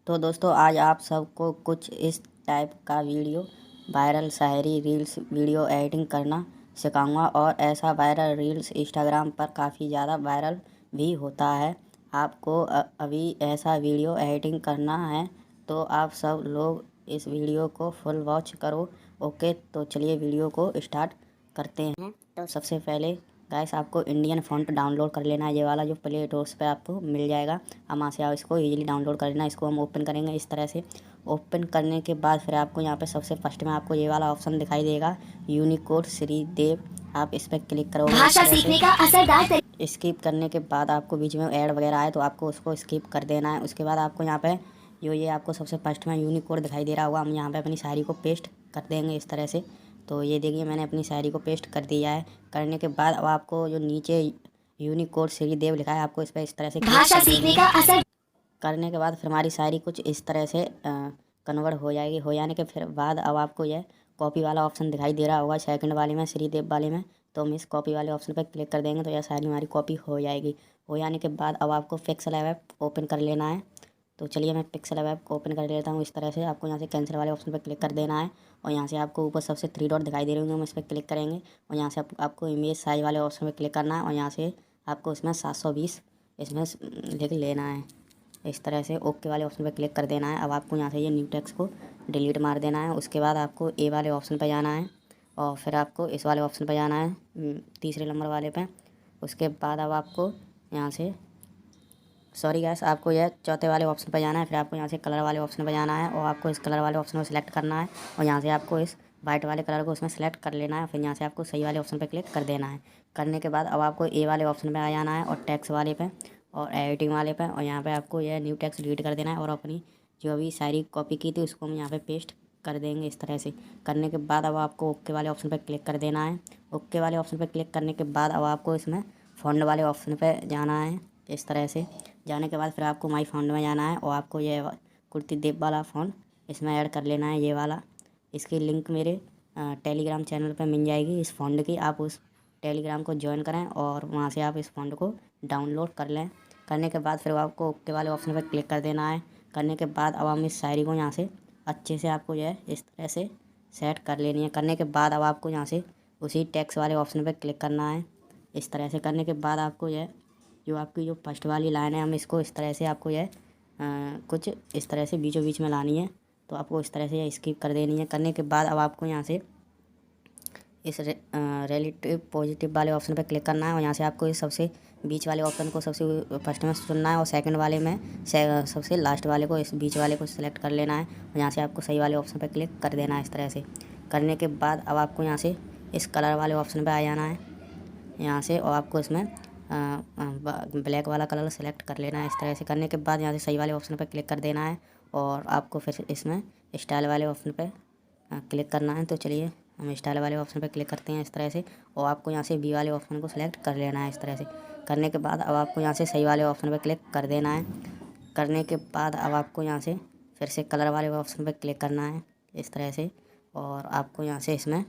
तो दोस्तों आज आप सबको कुछ इस टाइप का वीडियो वायरल शायरी रील्स वीडियो एडिटिंग करना सिखाऊंगा और ऐसा वायरल रील्स इंस्टाग्राम पर काफ़ी ज़्यादा वायरल भी होता है। आपको अभी ऐसा वीडियो एडिटिंग करना है तो आप सब लोग इस वीडियो को फुल वॉच करो। ओके, तो चलिए वीडियो को स्टार्ट करते हैं। तो सबसे पहले गाइस आपको इंडियन फ़ॉन्ट डाउनलोड कर लेना है, ये वाला जो प्ले स्टोर्स पे आपको मिल जाएगा। वहाँ से आप इसको इजीली डाउनलोड कर लेना। इसको हम ओपन करेंगे इस तरह से। ओपन करने के बाद फिर आपको यहाँ पे सबसे फर्स्ट में आपको ये वाला ऑप्शन दिखाई देगा, यूनिकोड श्रीदेव। आप इस पर क्लिक करोगे। भाषा सीखने का असरदार स्किप करने के बाद आपको बीच में ऐड वगैरह आए तो आपको उसको स्किप कर देना है। उसके बाद आपको यहाँ पे ये आपको सबसे फर्स्ट में यूनिकोड दिखाई दे रहा होगा, हम यहाँ पे अपनी शायरी को पेस्ट कर देंगे इस तरह से। तो ये देखिए मैंने अपनी शायरी को पेस्ट कर दिया है। करने के बाद अब आपको जो नीचे यूनिकोड श्रीदेव लिखा है आपको इस पर इस तरह से भाषा सीखने का असर करने के बाद फिर हमारी शायरी कुछ इस तरह से कन्वर्ट हो जाएगी। हो जाने के फिर बाद अब आपको यह कॉपी वाला ऑप्शन दिखाई दे रहा होगा सेकंड वाले में, श्रीदेव वाले में। तो हम इस कॉपी वाले ऑप्शन पर क्लिक कर देंगे तो यह शायरी हमारी कॉपी हो जाएगी। हो जाने के बाद अब आपको पिक्सेल ऐप ओपन कर लेना है। तो चलिए मैं पिक्सेल ऐप को ओपन कर लेता हूँ। इस तरह से आपको यहाँ से कैंसिल वाले ऑप्शन पर क्लिक कर देना है और यहाँ से आपको ऊपर सबसे 3 डॉट दिखाई दे रहे होंगे, हम इस पर क्लिक करेंगे और यहाँ से आपको इमेज साइज वाले ऑप्शन पर क्लिक करना है और यहाँ से आपको इसमें 720 इसमें लिख लेना है इस तरह से। ओके वाले ऑप्शन पर क्लिक कर देना है। अब आपको यहाँ से ये न्यू टेक्स्ट को डिलीट मार देना है। उसके बाद आपको ए वाले ऑप्शन पर जाना है और फिर आपको इस वाले ऑप्शन पर जाना है तीसरे नंबर वाले पे। उसके बाद अब आपको यहाँ से सॉरी गैस आपको यह चौथे वाले ऑप्शन पर जाना है। फिर आपको यहाँ से कलर वाले ऑप्शन पर जाना है और आपको इस कलर वाले ऑप्शन को सिलेक्ट करना है और यहाँ से आपको इस वाइट वाले कलर को उसमें सेलेक्ट कर लेना है। फिर यहाँ से आपको सही वाले ऑप्शन पर क्लिक कर देना है। करने के बाद अब आपको ए वाले ऑप्शन पर आ जाना है और टैक्स वाले पे और एडिटिंग वाले पे और यहाँ पर आपको यह न्यू टेक्स्ट डिलीट कर देना है और अपनी जो अभी शायरी कॉपी की थी उसको हम यहाँ पर पेस्ट कर देंगे इस तरह से। करने के बाद अब आपको ओके वाले ऑप्शन पर क्लिक कर देना है। ओके वाले ऑप्शन पर क्लिक करने के बाद अब आपको इसमें फ़ॉन्ट वाले ऑप्शन पर जाना है इस तरह से। जाने के बाद फिर आपको माई फ़ॉन्ट में जाना है और आपको ये कुर्ती देव वाला फ़ॉन्ट इसमें ऐड कर लेना है, ये वाला। इसकी लिंक मेरे टेलीग्राम चैनल पर मिल जाएगी इस फ़ॉन्ट की। आप उस टेलीग्राम को ज्वाइन करें और वहाँ से आप इस फ़ॉन्ट को डाउनलोड कर लें। करने के बाद फिर आपको ओके वाले ऑप्शन पर क्लिक कर देना है। करने के बाद अब हम इस शायरी को यहाँ से अच्छे से आपको यह इस तरह से सेट कर लेनी है। करने के बाद अब आपको यहाँ से उसी टेक्स्ट वाले ऑप्शन पर क्लिक करना है इस तरह से। करने के बाद आपको यह जो आपकी जो फर्स्ट वाली लाइन है हम इसको इस तरह से आपको यह कुछ इस तरह से बीचों बीच में लानी है। तो आपको इस तरह से यह स्किप कर देनी है। करने के बाद अब आपको यहाँ से इस रिलेटिव पॉजिटिव वाले ऑप्शन पर क्लिक करना है और यहाँ से आपको इस सबसे बीच वाले ऑप्शन को सबसे फर्स्ट में चुनना है और सेकंड वाले में सबसे लास्ट वाले को इस बीच वाले को सिलेक्ट कर लेना है और यहाँ से आपको सही वाले ऑप्शन पर क्लिक कर देना है इस तरह से। करने के बाद अब आपको यहाँ से इस कलर वाले ऑप्शन पर आ जाना है यहाँ से और आपको इसमें ब्लैक वाला कलर सेलेक्ट कर लेना है इस तरह से। करने के बाद यहाँ से सही वाले ऑप्शन पर क्लिक कर देना है और आपको फिर इसमें स्टाइल वाले ऑप्शन पर क्लिक करना है। तो चलिए हम स्टाइल वाले ऑप्शन पर क्लिक करते हैं इस तरह से और आपको यहाँ से बी वाले ऑप्शन को सिलेक्ट कर लेना है इस तरह से। करने के बाद अब आपको यहाँ से सही वाले ऑप्शन पर क्लिक कर देना है। करने के बाद अब आपको यहाँ से फिर से कलर वाले ऑप्शन पर क्लिक करना है इस तरह से और आपको यहाँ से इसमें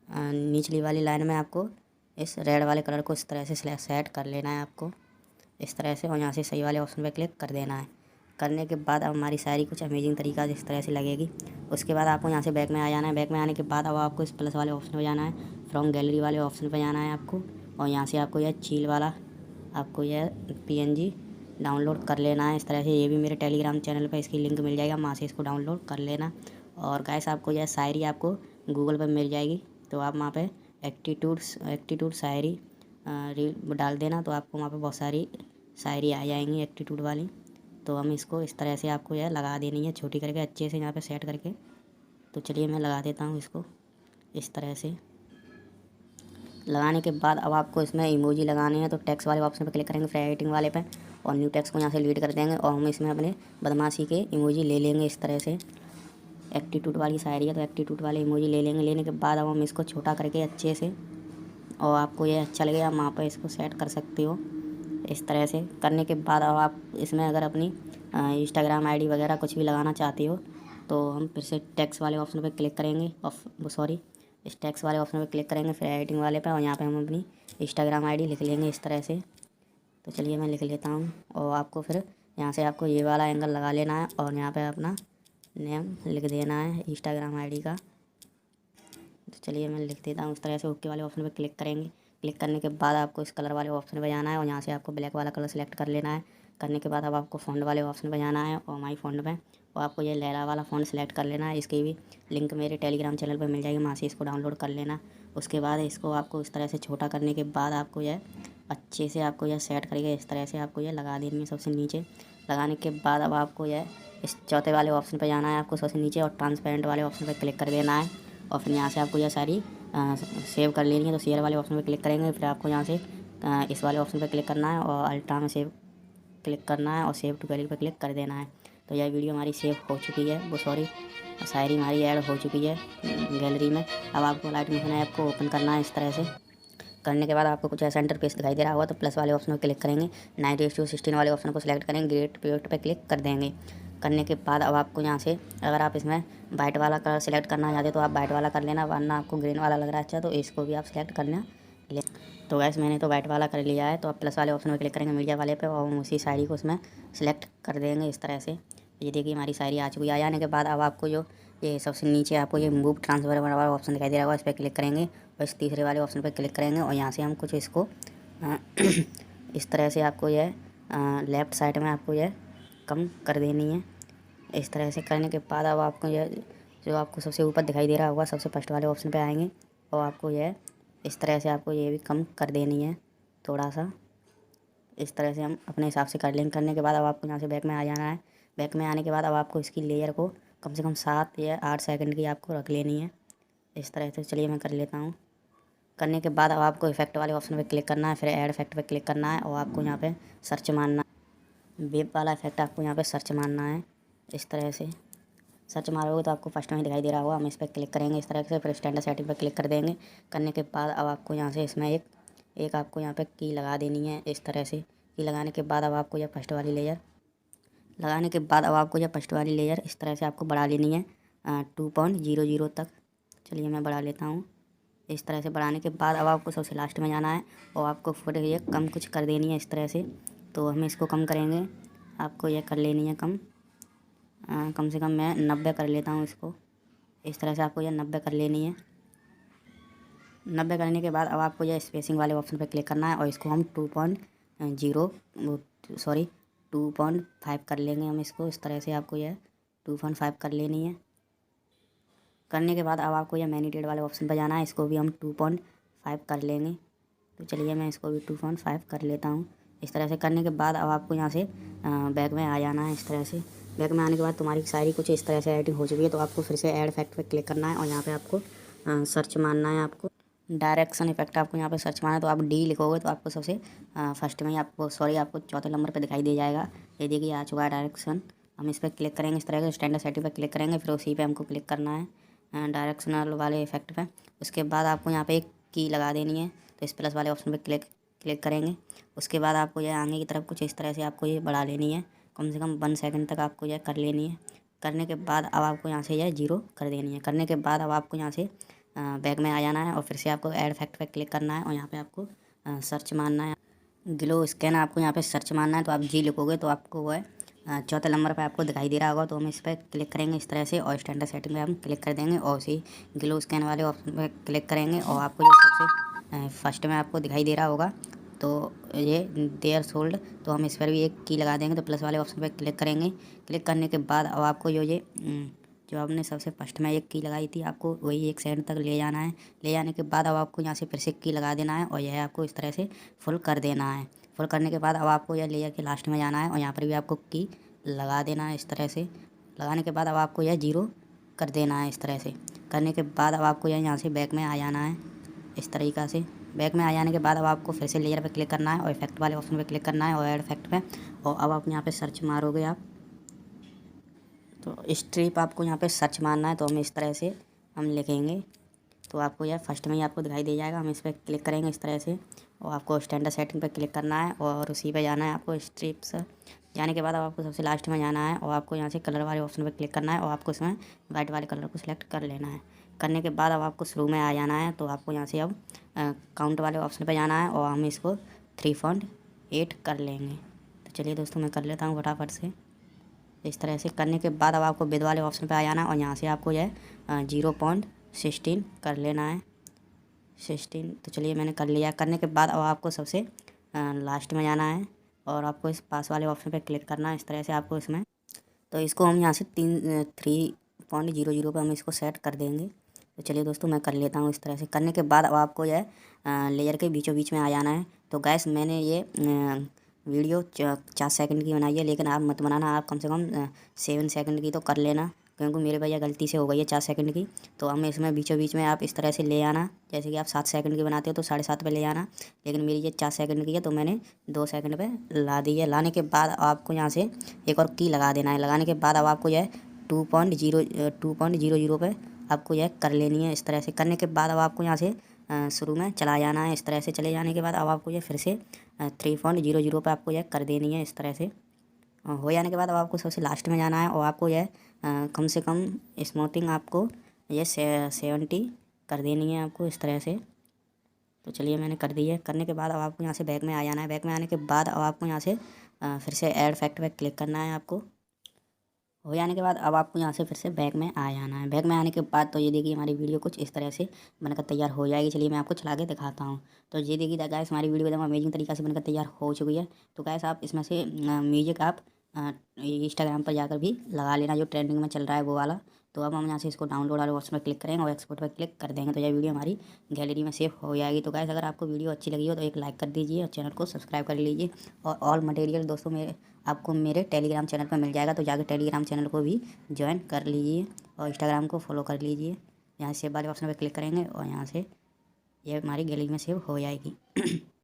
निचली वाली लाइन में आपको इस रेड वाले कलर को इस तरह से सेट कर लेना है आपको इस तरह से और यहाँ से सही वाले ऑप्शन पर क्लिक कर देना है। करने के बाद अब हमारी शायरी कुछ अमेजिंग तरीका से इस तरह से लगेगी। उसके बाद आपको यहाँ से बैक में आ जाना है। बैक में आने के बाद अब आपको इस प्लस वाले ऑप्शन पर जाना है, फ्रॉम गैलरी वाले ऑप्शन पर जाना है आपको और यहाँ से आपको यह चील वाला आपको यह PNG डाउनलोड कर लेना है इस तरह से। ये भी मेरे टेलीग्राम चैनल पर इसकी लिंक मिल जाएगा, वहाँ से इसको डाउनलोड कर लेना। और गाइस आपको यह शायरी आपको गूगल पर मिल जाएगी तो आप वहाँ पर एप्टीट्यूड शायरी रील डाल देना तो आपको वहाँ पे बहुत सारी शायरी आ जाएंगी एप्टीट्यूड वाली। तो हम इसको इस तरह से आपको यह लगा देनी है छोटी करके अच्छे से यहाँ पे सेट करके। तो चलिए मैं लगा देता हूँ इसको इस तरह से। लगाने के बाद अब आपको इसमें इमोजी लगाने हैं तो टेक्स्ट वाले ऑप्शन पर क्लिक करेंगे फिर एडिटिंग वाले पे और न्यू टेक्स्ट को यहाँ से डिलीट कर देंगे और हम इसमें अपने बदमाशी के इमोजी ले लेंगे इस तरह से। एप्टीट्यूड वाली शायरी है तो एप्टीट्यूड वाले इमोजी ले लेंगे। लेने के बाद अब हम इसको छोटा करके अच्छे से और आपको ये अच्छा लगेगा आप वहाँ पर इसको सेट कर सकते हो इस तरह से। करने के बाद अब आप इसमें अगर अपनी इंस्टाग्राम ID वगैरह कुछ भी लगाना चाहते हो तो हम फिर से टेक्स्ट वाले ऑप्शन पर क्लिक करेंगे और सॉरी इस टेक्स्ट वाले ऑप्शन पर क्लिक करेंगे फिर एडिटिंग वाले पे और यहाँ पे हम अपनी इंस्टाग्राम ID लिख लेंगे इस तरह से। तो चलिए मैं लिख लेता हूँ और आपको फिर यहाँ से आपको ये वाला एंगल लगा लेना है और यहाँ पे अपना नेम लिख देना है इंस्टाग्राम आईडी का। तो चलिए मैं लिख देता हूँ उस तरह से। ओके वाले ऑप्शन पे क्लिक करेंगे। क्लिक करने के बाद आपको इस कलर वाले ऑप्शन पे जाना है और यहाँ से आपको ब्लैक वाला कलर सेलेक्ट कर लेना है। करने के बाद अब आपको फ़ॉन्ट वाले ऑप्शन पे जाना है और माई फ़ॉन्ट पे, और आपको ये लैला वाला फ़ॉन्ट सेलेक्ट कर लेना है। इसकी भी लिंक मेरे टेलीग्राम चैनल पर मिल जाएगी, वहाँ से इसको डाउनलोड कर लेना। उसके बाद इसको आपको इस तरह से छोटा करने के बाद आपको यह अच्छे से आपको यह सेट करके इस तरह से आपको यह लगा देनी है सबसे नीचे। लगाने के बाद अब आपको यह इस चौथे वाले ऑप्शन पे जाना है आपको सबसे नीचे और ट्रांसपेरेंट वाले ऑप्शन पे क्लिक कर देना है। और फिर यहाँ से आपको यह सारी सेव कर लेनी है। तो शेयर वाले ऑप्शन पे क्लिक करेंगे, फिर आपको यहाँ से इस वाले ऑप्शन पे क्लिक करना है और अल्ट्रा में सेव क्लिक करना है और सेव टू गैलरी पे क्लिक कर देना है। तो यह वीडियो हमारी सेव हो चुकी है, वो सॉरी शायरी हमारी ऐड हो चुकी है गैलरी में। अब आपको लाइट मोशन ऐप को ओपन करना है। इस तरह से करने के बाद आपको कुछ ऐसा इंटरफेस दिखाई दे रहा होगा। तो प्लस वाले ऑप्शन पर क्लिक करेंगे, 9:16 वाले ऑप्शन को सिलेक्ट करेंगे, ग्रेट पीरियड पे क्लिक कर देंगे। करने के बाद अब आपको यहाँ से अगर आप इसमें वाइट वाला कलर सेलेक्ट करना चाहते तो आप वाइट वाला कर लेना, वरना आपको ग्रीन वाला लग रहा है अच्छा तो इसको भी आप सेलेक्ट करना ले। तो गैस मैंने तो वाइट वाला कर लिया है। तो आप प्लस वाले ऑप्शन पर क्लिक करेंगे मीडिया वाले पे और उसी शायरी को उसमें सेलेक्ट कर देंगे इस तरह से। ये देखिए हमारी शायरी आ चुकी है। आ जाने के बाद अब आपको जो ये सबसे नीचे आपको ये मूव ट्रांसफर वाला ऑप्शन दिखाई दे रहा होगा, इस पर क्लिक करेंगे और इस तीसरे वाले ऑप्शन पर क्लिक करेंगे और यहाँ से हम कुछ इसको इस तरह से आपको यह लेफ़्ट साइड में आपको यह कम कर देनी है। इस तरह से करने के बाद अब आपको यह जो आपको सबसे ऊपर दिखाई दे रहा होगा सबसे फर्स्ट वाले ऑप्शन पे आएंगे और आपको यह इस तरह से आपको ये भी कम कर देनी है थोड़ा सा। इस तरह से हम अपने हिसाब से कर लेंगे। करने के बाद अब आपको यहाँ से बैक में आ जाना है। बैक में आने के बाद अब आपको इसकी लेयर को कम से कम 7 या 8 सेकंड की आपको रख लेनी है इस तरह से। चलिए मैं कर लेता हूँ। करने के बाद अब आपको इफेक्ट वाले ऑप्शन पे क्लिक करना है, फिर ऐड इफेक्ट पे क्लिक करना है और आपको यहाँ पे सर्च मारना है। वेब वाला इफेक्ट आपको यहाँ पे सर्च मारना है इस तरह से। सर्च मारोगे तो आपको फर्स्ट में दिखाई दे रहा होगा, हम इस पर क्लिक करेंगे इस तरह से, फिर स्टैंडर्ड सेटिंग पर क्लिक कर देंगे। करने के बाद अब आपको यहाँ से इसमें एक आपको यहाँ पे की लगा देनी है इस तरह से। की लगाने के बाद अब आपको यह फर्स्ट वाली लेयर लगाने के बाद अब आपको यह फर्स्ट वाली लेयर इस तरह से आपको बढ़ा लेनी है 2.00 तक। चलिए मैं बढ़ा लेता हूँ। इस तरह से बढ़ाने के बाद अब आपको सबसे लास्ट में जाना है और आपको फुटेज ये कम कुछ कर देनी है इस तरह से। तो हम इसको कम करेंगे, आपको यह कर लेनी है कम से कम मैं 90 कर लेता हूँ इसको। इस तरह से आपको यह 90 कर लेनी है। 90 करने के बाद अब आपको यह स्पेसिंग वाले ऑप्शन पर क्लिक करना है और इसको हम 2.5 कर लेंगे हम इसको। इस तरह से आपको यह 2.5 कर लेनी है। करने के बाद अब आपको यह मैनिटेड वाले ऑप्शन पर जाना है, इसको भी हम 2.5 कर लेंगे। तो चलिए मैं इसको भी 2.5 कर लेता हूँ। इस तरह से करने के बाद अब आपको यहाँ से बैक में आ जाना है इस तरह से। बैक में आने के बाद तुम्हारी शायरी कुछ इस तरह से एडिटिंग हो चुकी है। तो आपको फिर से ऐड इफेक्ट पे क्लिक करना है और यहाँ पे आपको सर्च मारना है। आपको डायरेक्शन इफेक्ट आपको यहाँ पे सर्च मारना है। तो आप डी लिखोगे तो आपको सबसे फर्स्ट में ही आपको चौथे नंबर पे दिखाई दे जाएगा। ये देखिए आ चुका है डायरेक्शन। हम इस पर क्लिक करेंगे इस तरह से, स्टैंडर्ड सेटिंग पर क्लिक करेंगे, फिर उसी पे हमको क्लिक करना है डायरेक्शनल वाले इफेक्ट पे। उसके बाद आपको यहाँ पे एक की लगा देनी है। तो इस प्लस वाले ऑप्शन पे क्लिक करेंगे। उसके बाद आपको यह आगे की तरफ कुछ इस तरह से आपको ये बढ़ा लेनी है, कम से कम 1 सेकंड तक आपको यह कर लेनी है। करने के बाद अब आपको यहाँ से यह 0 कर देनी है। करने के बाद अब आपको यहाँ से बैक में आ जाना है और फिर से आपको ऐड इफेक्ट पे क्लिक करना है और यहाँ पे आपको सर्च मारना है। ग्लो स्कैन आपको यहाँ पे सर्च मारना है। तो आप जी लिखोगे तो आपको वो है चौथे नंबर पे आपको दिखाई दे रहा होगा। तो हम इस पर क्लिक करेंगे इस तरह से और स्टैंडर्ड सेटिंग में हम क्लिक कर देंगे और उसी ग्लो स्कैन वाले ऑप्शन पर क्लिक करेंगे और आपको जो सबसे फर्स्ट में आपको दिखाई दे रहा होगा तो ये देयर सोल्ड, तो हम इस पर भी एक की लगा देंगे। तो प्लस वाले ऑप्शन पर क्लिक करेंगे। क्लिक करने के बाद अब आपको जो आपने सबसे फर्स्ट में एक की लगाई थी आपको वही 1 सेकंड तक ले जाना है। ले जाने के बाद अब आपको यहाँ से फिर से की लगा देना है और यह आपको इस तरह से फुल कर देना है। फुल करने के बाद अब आपको यह लेयर के लास्ट में जाना है और यहाँ पर भी आपको की लगा देना है इस तरह से। लगाने के बाद अब आपको यह 0 कर देना है इस तरह से। करने के बाद अब आपको यहाँ से बैक में आ जाना है इस तरीक़ा से। बैक में आ जाने के बाद अब आपको फिर से लेयर पे क्लिक करना है और इफेक्ट वाले ऑप्शन पे क्लिक करना है और ऐड इफेक्ट पे। और अब आप यहाँ पे सर्च मारोगे आप तो स्ट्रिप आपको यहाँ पे सर्च मारना है। तो हम इस तरह से हम लिखेंगे तो आपको यह फर्स्ट में ही आपको दिखाई दे जाएगा। हम इस पर क्लिक करेंगे इस तरह से और आपको स्टैंडर्ड सेटिंग पे क्लिक करना है और उसी पे जाना है आपको स्ट्रिप्स। जाने के बाद अब आपको सबसे लास्ट में जाना है और आपको यहाँ से कलर वाले ऑप्शन पे क्लिक करना है और आपको इसमें वाइट वाले कलर को सिलेक्ट कर लेना है। करने के बाद अब आपको शुरू में आ जाना है। तो आपको यहाँ से अब काउंट वाले ऑप्शन पे जाना है और हम इसको 3.8 कर लेंगे। तो चलिए दोस्तों मैं कर लेता हूँ फटाफट से। इस तरह से करने के बाद अब आपको विद वाले ऑप्शन पे आ जाना है और यहाँ से आपको जो है 0.16 कर लेना है 16। तो चलिए मैंने कर लिया। करने के बाद अब आपको सबसे लास्ट में जाना है और आपको इस पास वाले ऑप्शन पे क्लिक करना है। इस तरह से आपको इसमें, तो इसको हम यहाँ से 3.00 पर हम इसको सेट कर देंगे। तो चलिए दोस्तों मैं कर लेता हूँ। इस तरह से करने के बाद अब आपको जो है लेयर के बीचों बीच में आ जाना है। तो गैस मैंने ये वीडियो 4 सेकंड की बनाई है, लेकिन आप मत बनाना, आप कम से कम 7 सेकंड की तो कर लेना, क्योंकि मेरे भैया गलती से हो गई है 4 सेकंड की। तो हमें इसमें बीचों बीच में आप इस तरह से ले आना, जैसे कि आप 7 सेकंड की बनाते हो तो 7.5 पे ले आना, लेकिन मेरी ये 4 सेकंड की है तो मैंने 2 सेकंड पे ला दी है। लाने के बाद आपको यहाँ से एक और की लगा देना है। लगाने के बाद अब आपको यह 2.00 पे आपको यह कर लेनी है। इस तरह से करने के बाद अब आपको यहाँ से शुरू में चला जाना है। इस तरह से चले जाने के बाद अब आपको ये फिर से 3.00 पे आपको यह कर देनी है। इस तरह से हो जाने के बाद अब आपको सबसे लास्ट में जाना है और आपको यह कम से कम स्मूथिंग आपको ये 70 कर देनी है आपको इस तरह से। तो चलिए मैंने कर दी है। करने के बाद अब आपको यहाँ से बैक में आ जाना है। बैक में आने के बाद अब आपको यहाँ से फिर से ऐड फैक्ट पे क्लिक करना है। आपको हो जाने के बाद अब आपको यहाँ से फिर से बैक में आ जाना है। बैक में आने के बाद तो ये देखिए हमारी वीडियो कुछ इस तरह से बनकर तैयार हो जाएगी। चलिए मैं आपको चला के दिखाता हूँ। तो ये देखिए गाइस हमारी वीडियो एकदम अमेजिंग तरीके से बनकर तैयार हो चुकी है। तो गाइस आप इसमें से म्यूजिक आप इंस्टाग्राम पर जाकर भी लगा लेना, जो ट्रेंडिंग में चल रहा है वो वाला। तो अब हम यहाँ से इसको डाउनलोड वाले ऑप्शन पर क्लिक करेंगे और एक्सपोर्ट पर क्लिक कर देंगे तो यह वीडियो हमारी गैलरी में सेव हो जाएगी। तो गाइस अगर आपको वीडियो अच्छी लगी हो तो एक लाइक कर दीजिए और चैनल को सब्सक्राइब कर लीजिए। और ऑल मटेरियल दोस्तों आपको मेरे टेलीग्राम चैनल पर मिल जाएगा, तो जाकर टेलीग्राम चैनल को भी ज्वाइन कर लीजिए और इंस्टाग्राम को फॉलो कर लीजिए। यहाँ से सेव वाले ऑप्शन पर क्लिक करेंगे और यहाँ से ये हमारी गैलरी में सेव हो जाएगी।